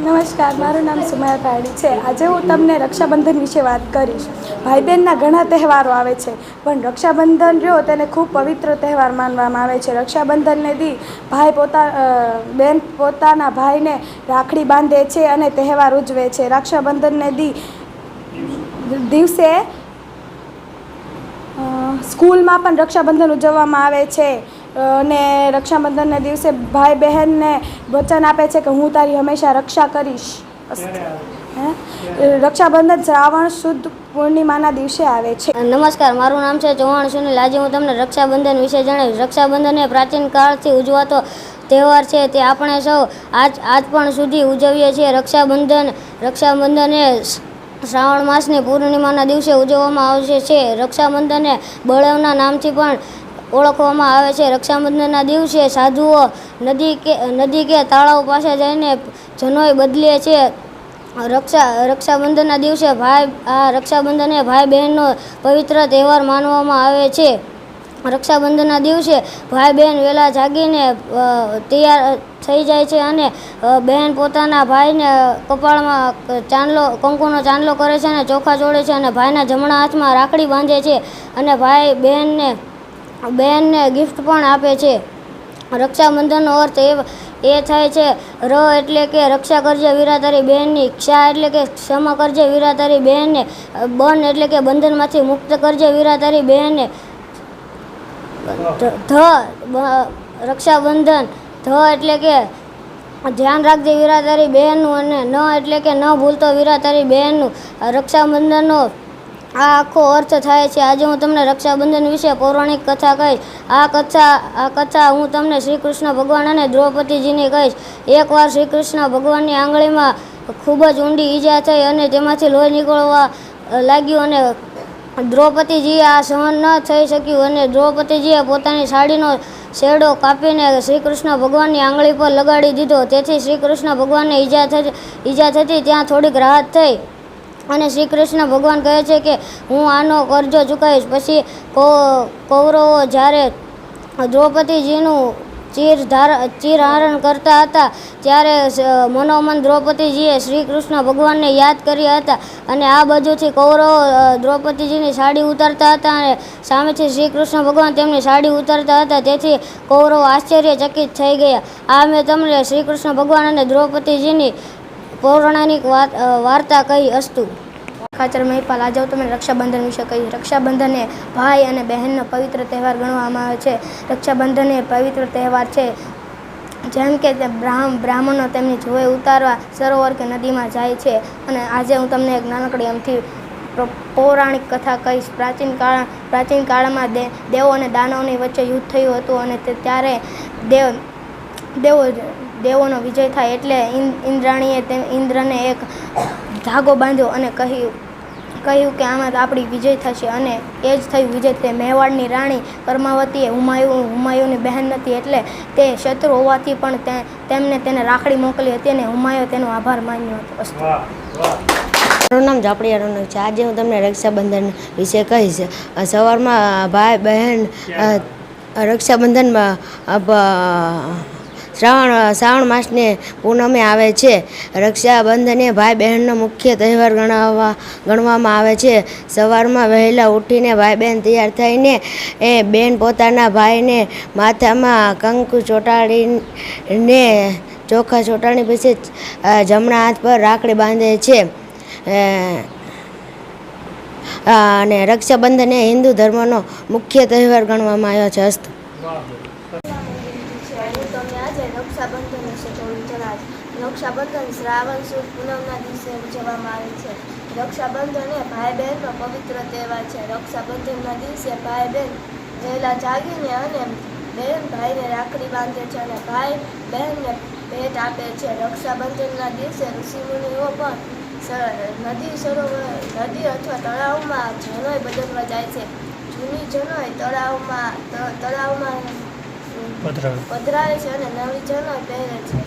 નમસ્કાર, મારું નામ સુમયા પાડી છે. આજે હું તમને રક્ષાબંધન વિશે વાત કરીશ. ભાઈ બહેનના ઘણા તહેવારો આવે છે, પણ રક્ષાબંધન રહ્યો તેને ખૂબ પવિત્ર તહેવાર માનવામાં આવે છે. રક્ષાબંધનને દી બેન પોતાના ભાઈને રાખડી બાંધે છે અને તહેવાર ઉજવે છે. રક્ષાબંધનને દિવસે સ્કૂલમાં પણ રક્ષાબંધન ઉજવવામાં આવે છે અને રક્ષાબંધનના દિવસે ભાઈ બહેનને વચન આપે છે કે હું તારી હંમેશા રક્ષા કરીશ. રક્ષાબંધન શ્રાવણ શુદ્ધ પૂર્ણિમાના દિવસે આવે છે. નમસ્કાર, મારું નામ છે ચૌહાણ સુનિલ. આજે હું તમને રક્ષાબંધન વિશે જણાવીશ. રક્ષાબંધન એ પ્રાચીન કાળથી ઉજવાતો તહેવાર છે. તે આપણે સૌ આજ પણ સુધી ઉજવીએ છીએ. રક્ષાબંધન એ શ્રાવણ માસની પૂર્ણિમાના દિવસે ઉજવવામાં આવે છે. રક્ષાબંધન એ બળવના નામથી પણ ઓળખવામાં આવે છે. રક્ષાબંધનના દિવસે સાધુઓ નદી કે તળાવ પાસે જઈને જનોઈ બદલે છે. રક્ષાબંધનના દિવસે રક્ષાબંધન એ ભાઈ બહેનનો પવિત્ર તહેવાર માનવામાં આવે છે. રક્ષાબંધનના દિવસે ભાઈ બહેન વહેલા જાગીને તૈયાર થઈ જાય છે અને બહેન પોતાના ભાઈને કપાળમાં કંકુનો ચાંદલો કરે છે અને ચોખા ચોળે છે અને ભાઈના જમણા હાથમાં રાખડી બાંધે છે અને ભાઈ બહેનને ગિફ્ટ પણ આપે છે. રક્ષાબંધનનો અર્થ એ થાય છે ર એટલે કે રક્ષા કરજે વીરા તારી બહેનની, ક્ષા એટલે કે ક્ષમા કરજે વીરા તારી બહેનને, બન એટલે કે બંધનમાંથી મુક્ત કરજે વીરા તારી બહેનને, રક્ષાબંધન ધ એટલે કે ધ્યાન રાખજે વીરા તારી બહેનનું અને ન એટલે કે ન ભૂલતો વીરા તારી બહેનનું. રક્ષાબંધનનો આ આખો અર્થ થાય છે. આજે હું તમને રક્ષાબંધન વિશે પૌરાણિક કથા કહીશ. આ કથા હું તમને શ્રી કૃષ્ણ ભગવાન અને દ્રૌપદીજીની કહીશ. એકવાર શ્રી કૃષ્ણ ભગવાનની આંગળીમાં ખૂબ જ ઊંડી ઈજા થઈ અને તેમાંથી લોહી નીકળવા લાગ્યું અને દ્રૌપદીજીએ આ સહન ન થઈ શક્યું અને દ્રૌપદીજીએ પોતાની સાડીનો શેડો કાપીને શ્રી કૃષ્ણ ભગવાનની આંગળી પર લગાડી દીધો. તેથી શ્રી કૃષ્ણ ભગવાનને ઈજા થતી ત્યાં થોડીક રાહત થઈ અને શ્રી કૃષ્ણ ભગવાન કહે છે કે હું આનો કરજો ચૂકવીશ. પછી કૌરવો જ્યારે દ્રૌપદીજીનું ચીરહરણ કરતા હતા ત્યારે મનોમન દ્રૌપદીજીએ શ્રી કૃષ્ણ ભગવાનને યાદ કર્યા હતા અને આ બાજુથી કૌરવો દ્રૌપદીજીની સાડી ઉતારતા હતા અને સામેથી શ્રી કૃષ્ણ ભગવાન તેમની સાડી ઉતારતા હતા. તેથી કૌરવો આશ્ચર્યચકિત થઈ ગયા. આ મેં તમને શ્રી કૃષ્ણ ભગવાન અને દ્રૌપદીજીની પૌરાણિક વાર્તા કહી. અસ્તુ. ખાચર મહિપાલ. આજે હું તમને રક્ષાબંધન વિશે કહીશ. રક્ષાબંધન એ ભાઈ અને બહેનનો પવિત્ર તહેવાર ગણવામાં આવે છે. રક્ષાબંધન એ પવિત્ર તહેવાર છે. જેમ કે બ્રાહ્મણો તેમની જોઈ ઉતારવા સરોવર કે નદીમાં જાય છે અને આજે હું તમને એક નાનકડી અમથી પૌરાણિક કથા કહીશ. પ્રાચીન કાળમાં દેવો અને દાનવોની વચ્ચે યુદ્ધ થયું હતું અને ત્યારે દેવોનો વિજય થાય એટલે ઇન્દ્રાણીએ ઇન્દ્રને એક ધાગો બાંધ્યો અને કહ્યું કે આમાં આપણી વિજય થશે અને એ જ થયું વિજય. તે મેવાડની રાણી કર્માવતીએ હુમાયુની બહેન નથી એટલે તે શત્રુ હોવાથી પણ તેને રાખડી મોકલી હતી અને હુમાયુએ તેનો આભાર માન્યો હતો. મારું નામ ઝાપડિયા રોનક છે. આજે હું તમને રક્ષાબંધન વિશે કહીશ. સવારમાં ભાઈ બહેન રક્ષાબંધનમાં શ્રાવણ માસને પૂનમે આવે છે. રક્ષાબંધન એ ભાઈ બહેનનો મુખ્ય તહેવાર ગણવામાં આવે છે. સવારમાં વહેલા ઉઠીને ભાઈ બહેન તૈયાર થઈને બેન પોતાના ભાઈને માથામાં કંકુ ચોંટાડીને ચોખા ચોંટાડી પછી જમણા હાથ પર રાખડી બાંધે છે અને રક્ષાબંધન એ હિન્દુ ધર્મનો મુખ્ય તહેવાર ગણવામાં આવ્યો છે. અસ્તુ. રક્ષાબંધન વિશે થોડું જણાવીશ. રક્ષાબંધન શ્રાવણ સુદ પૂનમના દિવસે ઉજવવામાં આવે છે. રક્ષાબંધન એ ભાઈ બહેનનો પવિત્ર તહેવાર છે. રક્ષાબંધનના દિવસે ભાઈ બહેન વહેલા જાગીને અને બહેન ભાઈને રાખડી બાંધે છે અને ભાઈ બહેનને ભેટ આપે છે. રક્ષાબંધનના દિવસે ઋષિમુનિઓ પણ નદી અથવા તળાવમાં જનોઈ બદલવા જાય છે. જૂની જનોઈ તળાવમાં પધરાવે છે અને નવી જનોઈ પહેરે છે.